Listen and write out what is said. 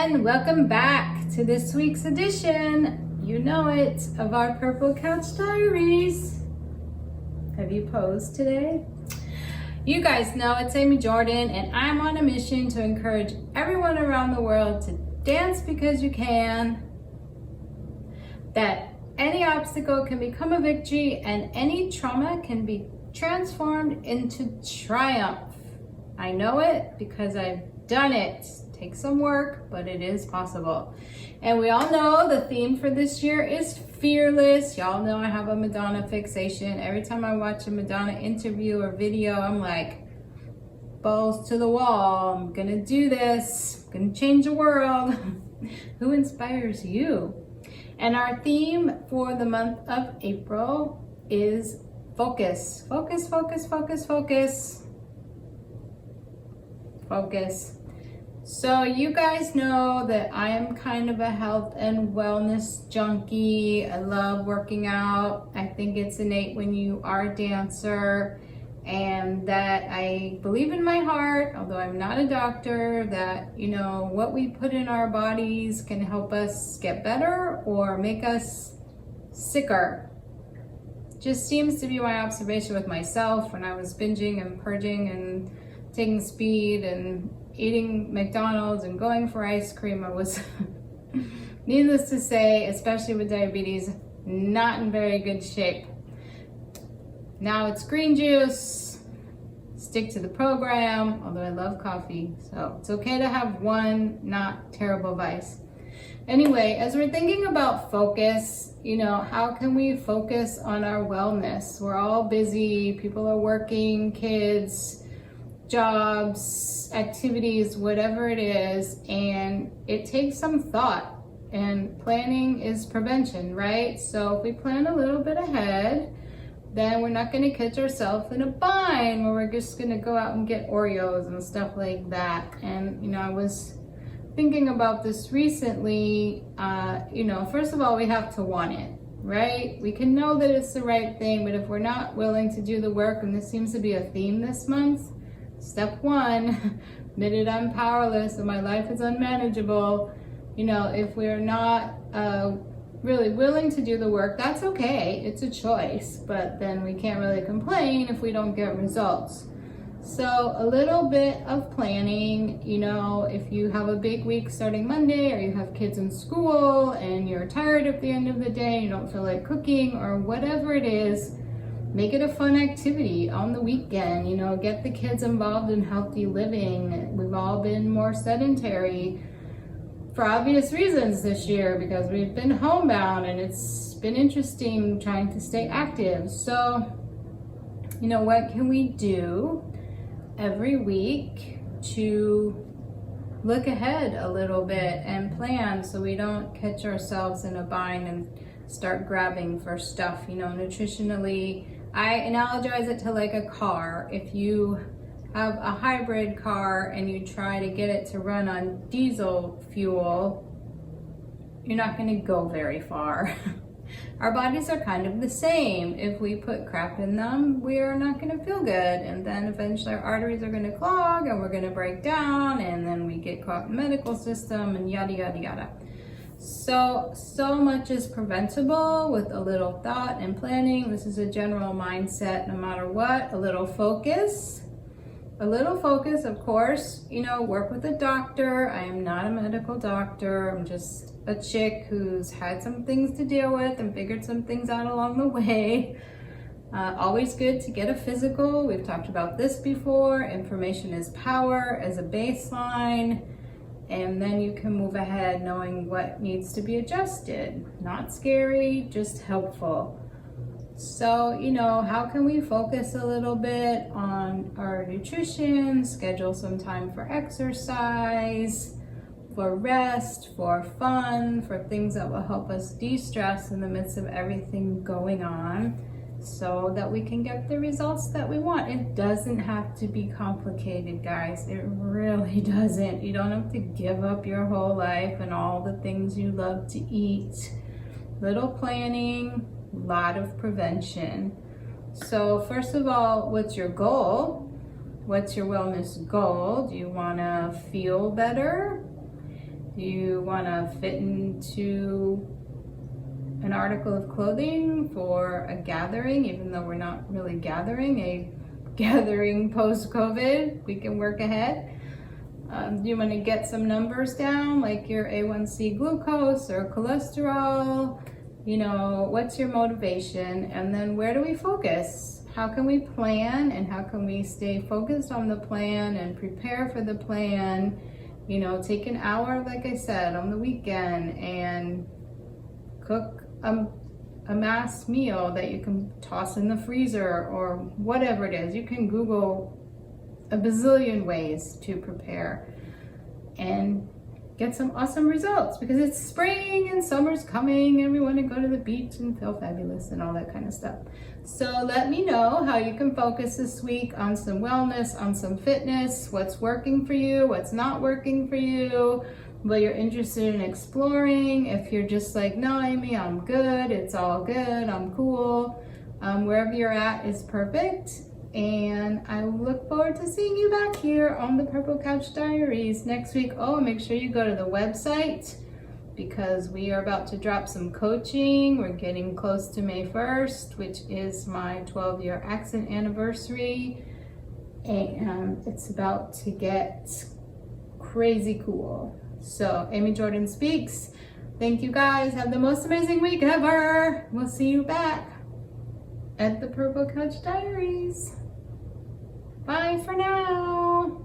and welcome back to this week's edition, you know it, of our Purple Couch Diaries. Have you posed today? You guys know it's Amy Jordan, and I'm on a mission to encourage everyone around the world to dance because you can, that any obstacle can become a victory and any trauma can be transformed into triumph. I know it because I've done it. Takes some work, but it is possible. And we all know the theme for this year is fearless. Y'all know I have a Madonna fixation. Every time I watch a Madonna interview or video, I'm like, balls to the wall. I'm gonna do this. I'm gonna change the world. Who inspires you? And our theme for the month of April is focus. Focus, focus, focus, focus. Focus. So you guys know that I am kind of a health and wellness junkie. I love working out. I think it's innate when you are a dancer, and that I believe in my heart, although I'm not a doctor, that, you know, what we put in our bodies can help us get better or make us sicker. Just seems to be my observation with myself when I was binging and purging and taking speed and eating McDonald's and going for ice cream. I was, needless to say, especially with diabetes, not in very good shape. Now it's green juice, stick to the program, although I love coffee, so it's okay to have one not terrible vice. Anyway, as we're thinking about focus, you know, how can we focus on our wellness? We're all busy, people are working, kids, jobs, activities, whatever it is, and it takes some thought, and planning is prevention, right? So if we plan a little bit ahead, then we're not going to catch ourselves in a bind where we're just going to go out and get Oreos and stuff like that. And, you know, I was thinking about this recently. You know, first of all, we have to want it, right? We can know that it's the right thing, but if we're not willing to do the work, and this seems to be a theme this month, step one, admitted I'm powerless and my life is unmanageable. You know, if we're not really willing to do the work, that's okay, it's a choice, but then we can't really complain if we don't get results. So a little bit of planning, you know, if you have a big week starting Monday, or you have kids in school and you're tired at the end of the day, you don't feel like cooking or whatever it is, make it a fun activity on the weekend, you know, get the kids involved in healthy living. We've all been more sedentary for obvious reasons this year because we've been homebound, and it's been interesting trying to stay active. So, you know, what can we do every week to look ahead a little bit and plan so we don't catch ourselves in a bind and start grabbing for stuff, you know, nutritionally. I analogize it to like a car. If you have a hybrid car and you try to get it to run on diesel fuel, you're not going to go very far. Our bodies are kind of the same. If we put crap in them, we are not going to feel good, and then eventually our arteries are going to clog and we're going to break down, and then we get caught in the medical system and yada yada yada. So much is preventable with a little thought and planning. This is a general mindset no matter what. A little focus, of course, you know, work with a doctor. I am not a medical doctor. I'm just a chick who's had some things to deal with and figured some things out along the way. Always good to get a physical. We've talked about this before. Information is power as a baseline. And then you can move ahead knowing what needs to be adjusted. Not scary, just helpful. So, you know, how can we focus a little bit on our nutrition, schedule some time for exercise, for rest, for fun, for things that will help us de-stress in the midst of everything going on, so that we can get the results that we want. It doesn't have to be complicated, guys. It really doesn't. You don't have to give up your whole life and all the things you love to eat. Little planning, lot of prevention. So first of all, what's your goal? What's your wellness goal? Do you want to feel better? Do you want to fit into an article of clothing for a gathering, even though we're not really gathering, a gathering post-COVID? We can work ahead. Do you want to get some numbers down, like your A1C glucose or cholesterol? You know, what's your motivation? And then where do we focus? How can we plan, and how can we stay focused on the plan and prepare for the plan? You know, take an hour, like I said, on the weekend and cook a mass meal that you can toss in the freezer or whatever it is. You can Google a bazillion ways to prepare and get some awesome results, because it's spring and summer's coming and we want to go to the beach and feel fabulous and all that kind of stuff. So let me know how you can focus this week on some wellness, on some fitness, what's working for you, what's not working for you, what you're interested in exploring. If you're just like, no, Amy, I'm good, it's all good, I'm cool. Wherever you're at is perfect. And I look forward to seeing you back here on the Purple Couch Diaries next week. Oh, make sure you go to the website, because we are about to drop some coaching. We're getting close to May 1st, which is my 12-year accent anniversary. And it's about to get crazy cool. So, Amy Jordan Speaks. Thank you guys. Have the most amazing week ever. We'll see you back at the Purple Couch Diaries. Bye for now.